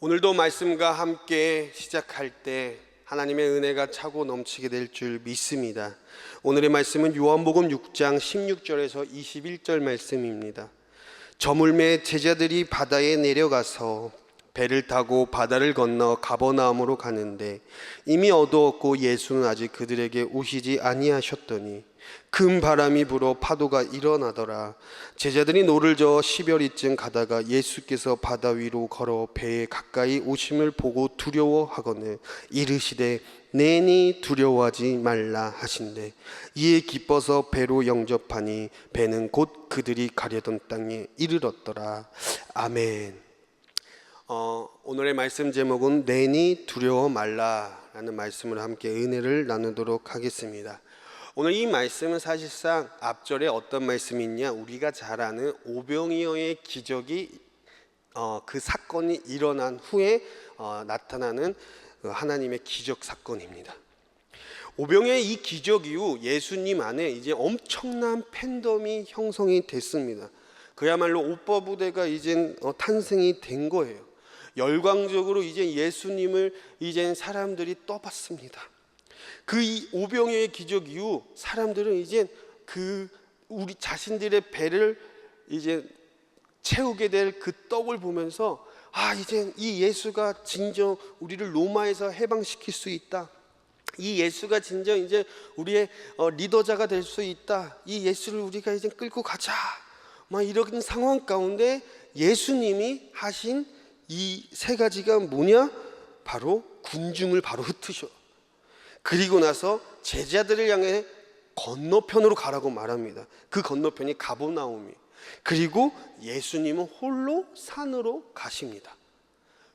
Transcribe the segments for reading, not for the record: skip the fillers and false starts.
오늘도 말씀과 함께 시작할 때 하나님의 은혜가 차고 넘치게 될 줄 믿습니다. 오늘의 말씀은 요한복음 6장 16절에서 21절 말씀입니다. 저물매 제자들이 바다에 내려가서 배를 타고 바다를 건너 가버나움으로 가는데 이미 어두웠고 예수는 아직 그들에게 오시지 아니하셨더니 큰 바람이 불어 파도가 일어나더라. 제자들이 노를 저어 10여리쯤 가다가 예수께서 바다 위로 걸어 배에 가까이 오심을 보고 두려워하거늘 이르시되 내니 두려워하지 말라 하신대 이에 기뻐서 배로 영접하니 배는 곧 그들이 가려던 땅에 이르렀더라. 아멘. 오늘의 말씀 제목은 내니 두려워 말라라는 말씀으로 함께 은혜를 나누도록 하겠습니다. 오늘 이 말씀은 사실상 앞절에 어떤 말씀이 있냐, 우리가 잘 아는 오병이어의 기적이 그 사건이 일어난 후에 나타나는 하나님의 기적 사건입니다. 오병이어의 이 기적 이후 예수님 안에 이제 엄청난 팬덤이 형성이 됐습니다. 그야말로 오빠 부대가 이제 탄생이 된 거예요. 열광적으로 이제 예수님을 이제 사람들이 떠봤습니다. 그 오병이어의 기적 이후 사람들은 이제 우리 자신들의 배를 이제 채우게 될 그 떡을 보면서 이제 이 예수가 진정 우리를 로마에서 해방시킬 수 있다. 이 예수가 진정 이제 우리의 리더자가 될 수 있다. 이 예수를 우리가 이제 끌고 가자. 이런 상황 가운데 예수님이 하신 이 세 가지가 뭐냐? 바로 군중을 바로 흩으셔. 그리고 나서 제자들을 향해 건너편으로 가라고 말합니다. 그 건너편이 가버나움이. 그리고 예수님은 홀로 산으로 가십니다.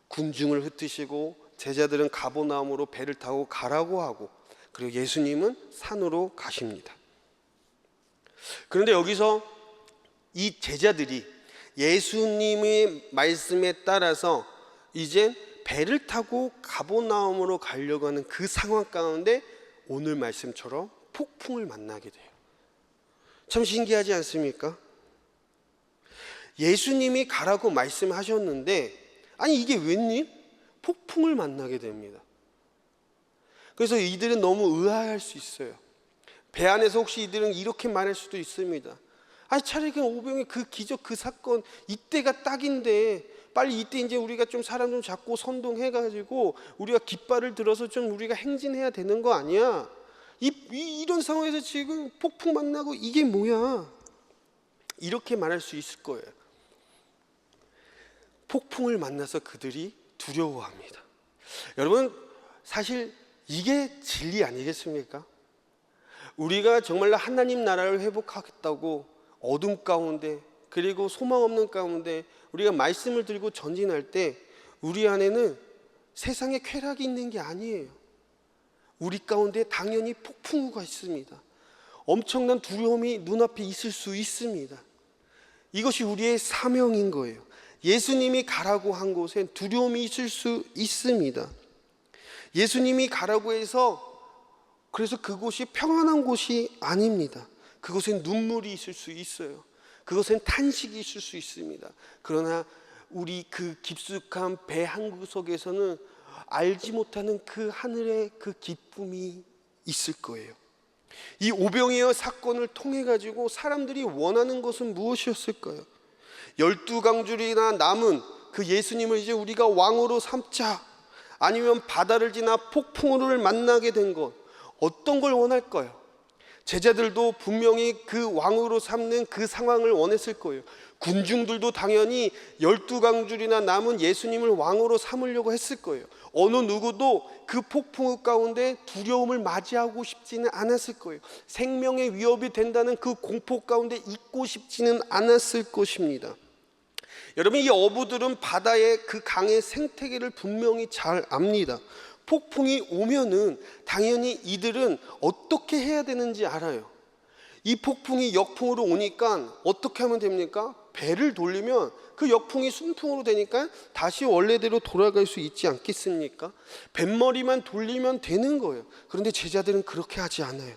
군중을 흩으시고 제자들은 가버나움으로 배를 타고 가라고 하고, 그리고 예수님은 산으로 가십니다. 그런데 여기서 이 제자들이 예수님의 말씀에 따라서 이제 배를 타고 가버나움으로 가려고 하는 그 상황 가운데 오늘 말씀처럼 폭풍을 만나게 돼요. 참 신기하지 않습니까? 예수님이 가라고 말씀하셨는데 이게 웬일? 폭풍을 만나게 됩니다. 그래서 이들은 너무 의아할 수 있어요. 배 안에서 혹시 이들은 이렇게 말할 수도 있습니다. 차라리 그냥 오병이어 그 기적 그 사건 이때가 딱인데 빨리 이때 이제 우리가 좀 사람 좀 잡고 선동해가지고 우리가 깃발을 들어서 좀 우리가 행진해야 되는 거 아니야? 이런 상황에서 지금 폭풍 만나고 이게 뭐야? 이렇게 말할 수 있을 거예요. 폭풍을 만나서 그들이 두려워합니다. 여러분, 사실 이게 진리 아니겠습니까? 우리가 정말로 하나님 나라를 회복하겠다고 어둠 가운데 그리고 소망 없는 가운데 우리가 말씀을 들고 전진할 때 우리 안에는 세상의 쾌락이 있는 게 아니에요. 우리 가운데 당연히 폭풍우가 있습니다. 엄청난 두려움이 눈앞에 있을 수 있습니다. 이것이 우리의 사명인 거예요. 예수님이 가라고 한 곳엔 두려움이 있을 수 있습니다. 예수님이 가라고 해서 그래서 그곳이 평안한 곳이 아닙니다. 그곳엔 눈물이 있을 수 있어요. 그것은 탄식이 있을 수 있습니다. 그러나 우리 그 깊숙한 배 한 구석에서는 알지 못하는 그 하늘의 그 기쁨이 있을 거예요. 이 오병이어 사건을 통해 가지고 사람들이 원하는 것은 무엇이었을까요? 12강줄이나 남은 그 예수님을 이제 우리가 왕으로 삼자, 아니면 바다를 지나 폭풍우를 만나게 된 것, 어떤 걸 원할까요? 제자들도 분명히 그 왕으로 삼는 그 상황을 원했을 거예요. 군중들도 당연히 12강줄이나 남은 예수님을 왕으로 삼으려고 했을 거예요. 어느 누구도 그 폭풍우 가운데 두려움을 맞이하고 싶지는 않았을 거예요. 생명의 위협이 된다는 그 공포 가운데 있고 싶지는 않았을 것입니다. 여러분, 이 어부들은 바다의 그 강의 생태계를 분명히 잘 압니다. 폭풍이 오면은 당연히 이들은 어떻게 해야 되는지 알아요. 이 폭풍이 역풍으로 오니까 어떻게 하면 됩니까? 배를 돌리면 그 역풍이 순풍으로 되니까 다시 원래대로 돌아갈 수 있지 않겠습니까? 뱃머리만 돌리면 되는 거예요. 그런데 제자들은 그렇게 하지 않아요.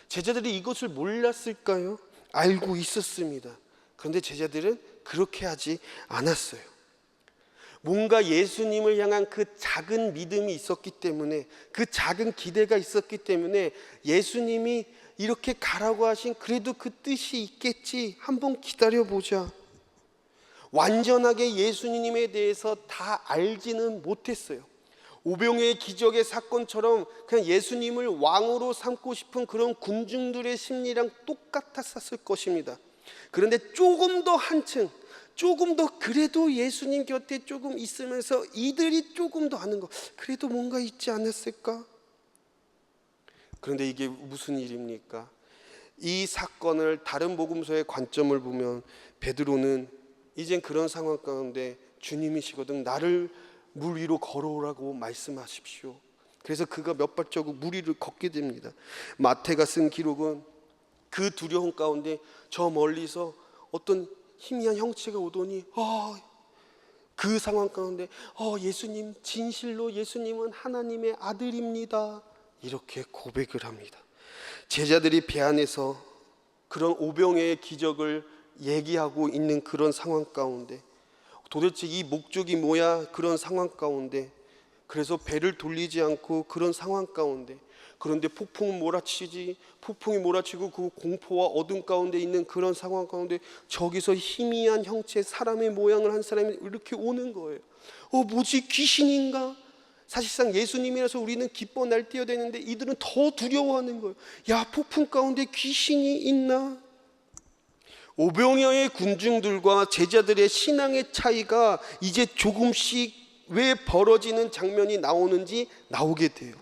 제자들이 이것을 몰랐을까요? 알고 있었습니다. 그런데 제자들은 그렇게 하지 않았어요. 뭔가 예수님을 향한 그 작은 믿음이 있었기 때문에, 그 작은 기대가 있었기 때문에 예수님이 이렇게 가라고 하신 그래도 그 뜻이 있겠지, 한번 기다려보자. 완전하게 예수님에 대해서 다 알지는 못했어요. 오병이의 기적의 사건처럼 그냥 예수님을 왕으로 삼고 싶은 그런 군중들의 심리랑 똑같았을 것입니다. 그런데 조금 더 한층, 조금 더 그래도 예수님 곁에 조금 있으면서 이들이 조금 더 아는 거, 그래도 뭔가 있지 않았을까? 그런데 이게 무슨 일입니까? 이 사건을 다른 복음서의 관점을 보면 베드로는 이젠 그런 상황 가운데 주님이시거든 나를 물 위로 걸어오라고 말씀하십시오. 그래서 그가 몇 발자국 물 위를 걷게 됩니다. 마태가 쓴 기록은 그 두려움 가운데 저 멀리서 어떤 희미한 형체가 오더니 그 상황 가운데 예수님, 진실로 예수님은 하나님의 아들입니다, 이렇게 고백을 합니다. 제자들이 배 안에서 그런 오병이의 기적을 얘기하고 있는 그런 상황 가운데 도대체 이 목적이 뭐야, 그런 상황 가운데 그래서 배를 돌리지 않고 그런 상황 가운데, 그런데 폭풍은 몰아치지, 폭풍이 몰아치고 그 공포와 어둠 가운데 있는 그런 상황 가운데 저기서 희미한 형체, 사람의 모양을 한 사람이 이렇게 오는 거예요. 뭐지, 귀신인가? 사실상 예수님이라서 우리는 기뻐 날뛰어야 되는데 이들은 더 두려워하는 거예요. 야, 폭풍 가운데 귀신이 있나? 오병이어의 군중들과 제자들의 신앙의 차이가 이제 조금씩 왜 벌어지는 장면이 나오게 돼요.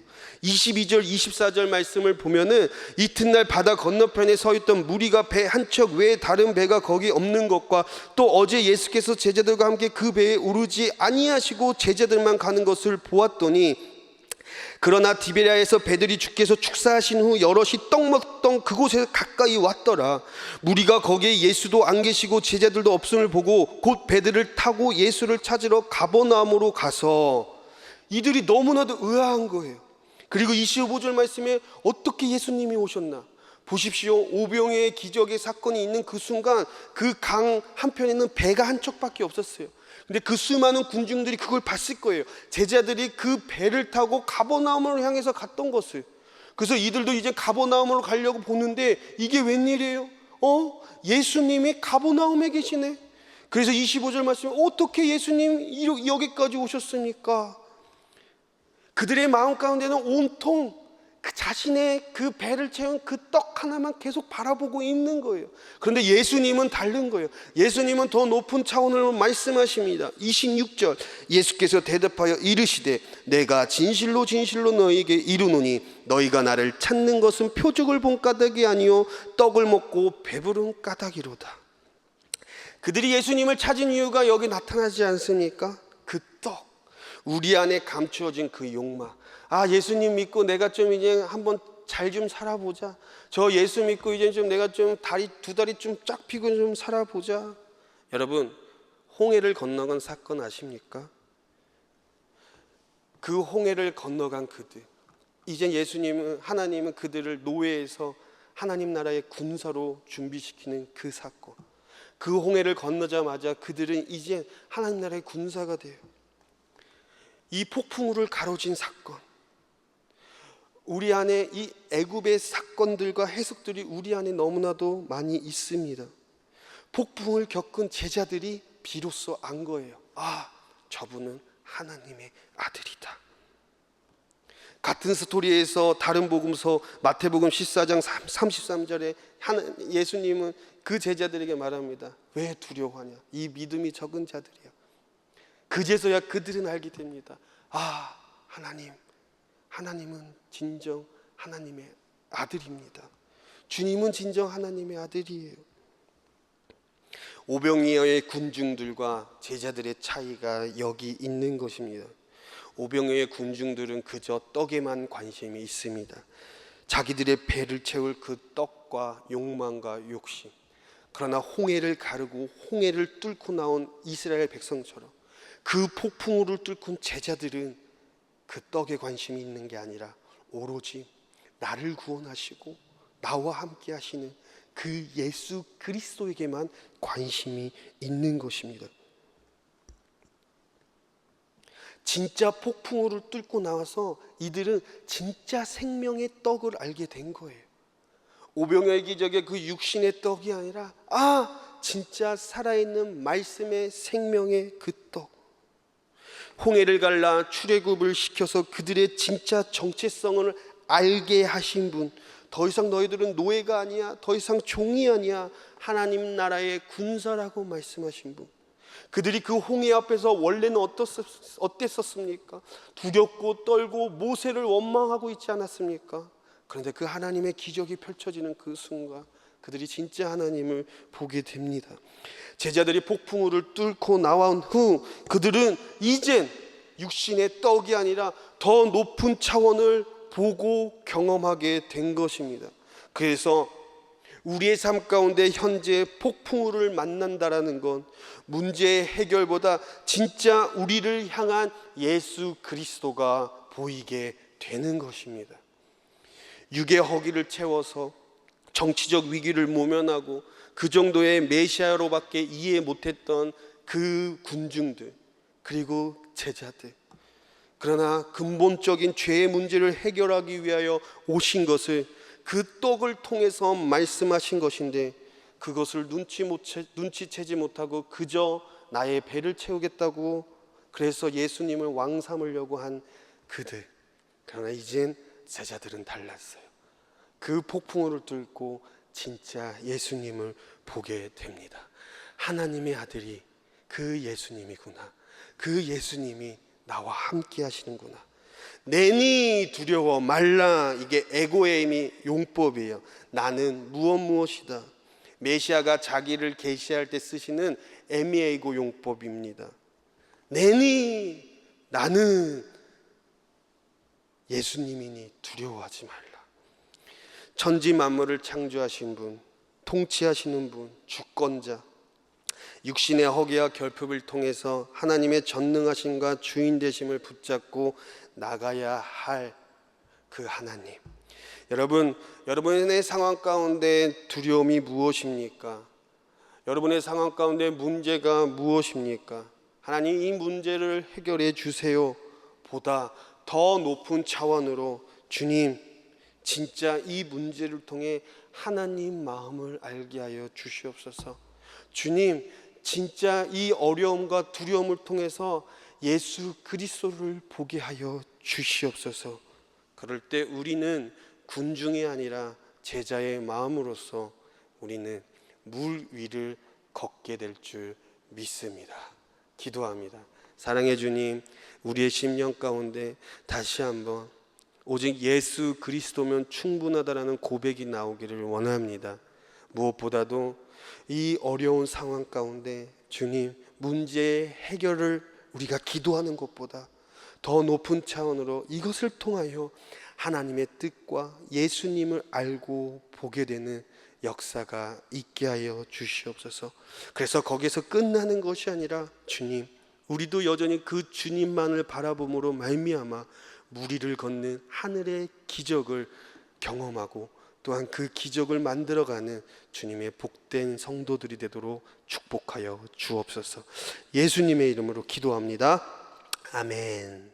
22절 24절 말씀을 보면은 이튿날 바다 건너편에 서 있던 무리가 배 한 척 외에 다른 배가 거기 없는 것과 또 어제 예수께서 제자들과 함께 그 배에 오르지 아니하시고 제자들만 가는 것을 보았더니, 그러나 디베랴에서 배들이 주께서 축사하신 후 여럿이 떡 먹던 그곳에 가까이 왔더라. 무리가 거기에 예수도 안 계시고 제자들도 없음을 보고 곧 배들을 타고 예수를 찾으러 가버나움으로 가서, 이들이 너무나도 의아한 거예요. 그리고 25절 말씀에 어떻게 예수님이 오셨나? 보십시오. 오병이의 기적의 사건이 있는 그 순간 그 강 한편에는 배가 한 척밖에 없었어요. 근데 그 수많은 군중들이 그걸 봤을 거예요. 제자들이 그 배를 타고 가버나움으로 향해서 갔던 것을. 그래서 이들도 이제 가버나움으로 가려고 보는데 이게 웬일이에요? 예수님이 가버나움에 계시네. 그래서 25절 말씀에 어떻게 예수님 여기까지 오셨습니까? 그들의 마음 가운데는 온통 그 자신의 그 배를 채운 그 떡 하나만 계속 바라보고 있는 거예요. 그런데 예수님은 다른 거예요. 예수님은 더 높은 차원으로 말씀하십니다. 26절 예수께서 대답하여 이르시되 내가 진실로 진실로 너희에게 이르노니 너희가 나를 찾는 것은 표적을 본 까닭이 아니요 떡을 먹고 배부른 까닭이로다. 그들이 예수님을 찾은 이유가 여기 나타나지 않습니까? 그 떡, 우리 안에 감추어진 그 욕망. 예수님 믿고 내가 좀 이제 한번 잘 좀 살아보자. 저 예수 믿고 이제 좀 내가 좀 두 다리 좀 쫙 펴고 좀 살아보자. 여러분, 홍해를 건너간 사건 아십니까? 그 홍해를 건너간 그들, 이제 하나님은 그들을 노예에서 하나님 나라의 군사로 준비시키는 그 사건. 그 홍해를 건너자마자 그들은 이제 하나님 나라의 군사가 돼요. 이 폭풍우를 가로진 사건, 우리 안에 이 애굽의 사건들과 해석들이 우리 안에 너무나도 많이 있습니다. 폭풍을 겪은 제자들이 비로소 안 거예요. 저분은 하나님의 아들이다. 같은 스토리에서 다른 복음서 마태복음 14장 33절에 예수님은 그 제자들에게 말합니다. 왜 두려워하냐? 이 믿음이 적은 자들이야. 그제서야 그들은 알게 됩니다. 하나님은 진정 하나님의 아들입니다. 주님은 진정 하나님의 아들이에요. 오병이어의 군중들과 제자들의 차이가 여기 있는 것입니다. 오병이어의 군중들은 그저 떡에만 관심이 있습니다. 자기들의 배를 채울 그 떡과 욕망과 욕심. 그러나 홍해를 가르고 홍해를 뚫고 나온 이스라엘 백성처럼 그 폭풍우를 뚫고 제자들은 그 떡에 관심이 있는 게 아니라 오로지 나를 구원하시고 나와 함께 하시는 그 예수 그리스도에게만 관심이 있는 것입니다. 진짜 폭풍우를 뚫고 나와서 이들은 진짜 생명의 떡을 알게 된 거예요. 오병이어의 기적의 그 육신의 떡이 아니라 진짜 살아있는 말씀의 생명의 그 떡. 홍해를 갈라 출애굽을 시켜서 그들의 진짜 정체성을 알게 하신 분, 더 이상 너희들은 노예가 아니야, 더 이상 종이 아니야, 하나님 나라의 군사라고 말씀하신 분. 그들이 그 홍해 앞에서 원래는 어땠었습니까? 두렵고 떨고 모세를 원망하고 있지 않았습니까? 그런데 그 하나님의 기적이 펼쳐지는 그 순간 그들이 진짜 하나님을 보게 됩니다. 제자들이 폭풍우를 뚫고 나온 후 그들은 이젠 육신의 떡이 아니라 더 높은 차원을 보고 경험하게 된 것입니다. 그래서 우리의 삶 가운데 현재 폭풍우를 만난다라는 건 문제의 해결보다 진짜 우리를 향한 예수 그리스도가 보이게 되는 것입니다. 육의 허기를 채워서 정치적 위기를 모면하고 그 정도의 메시아로밖에 이해 못했던 그 군중들, 그리고 제자들, 그러나 근본적인 죄의 문제를 해결하기 위하여 오신 것을 그 떡을 통해서 말씀하신 것인데, 그것을 눈치채지 못하고 그저 나의 배를 채우겠다고 그래서 예수님을 왕 삼으려고 한 그들. 그러나 이젠 제자들은 달랐어요. 그 폭풍우를 뚫고 진짜 예수님을 보게 됩니다. 하나님의 아들이 그 예수님이구나. 그 예수님이 나와 함께 하시는구나. 내니 두려워 말라. 이게 에고에임이 용법이에요. 나는 무엇이다. 메시아가 자기를 계시할 때 쓰시는 에미에이고 용법입니다. 내니 나는 예수님이니 두려워하지 말라. 천지 만물을 창조하신 분, 통치하시는 분, 주권자, 육신의 허기와 결핍을 통해서 하나님의 전능하심과 주인 되심을 붙잡고 나가야 할 그 하나님. 여러분의 상황 가운데 두려움이 무엇입니까? 여러분의 상황 가운데 문제가 무엇입니까? 하나님, 이 문제를 해결해 주세요 보다 더 높은 차원으로 주님, 진짜 이 문제를 통해 하나님 마음을 알게 하여 주시옵소서. 주님, 진짜 이 어려움과 두려움을 통해서 예수 그리스도를 보게 하여 주시옵소서. 그럴 때 우리는 군중이 아니라 제자의 마음으로서 우리는 물 위를 걷게 될 줄 믿습니다. 기도합니다. 사랑의 주님, 우리의 심령 가운데 다시 한번 오직 예수 그리스도면 충분하다라는 고백이 나오기를 원합니다. 무엇보다도 이 어려운 상황 가운데 주님, 문제의 해결을 우리가 기도하는 것보다 더 높은 차원으로 이것을 통하여 하나님의 뜻과 예수님을 알고 보게 되는 역사가 있게 하여 주시옵소서. 그래서 거기서 끝나는 것이 아니라 주님, 우리도 여전히 그 주님만을 바라봄으로 말미암아 무리를 걷는 하늘의 기적을 경험하고 또한 그 기적을 만들어가는 주님의 복된 성도들이 되도록 축복하여 주옵소서. 예수님의 이름으로 기도합니다. 아멘.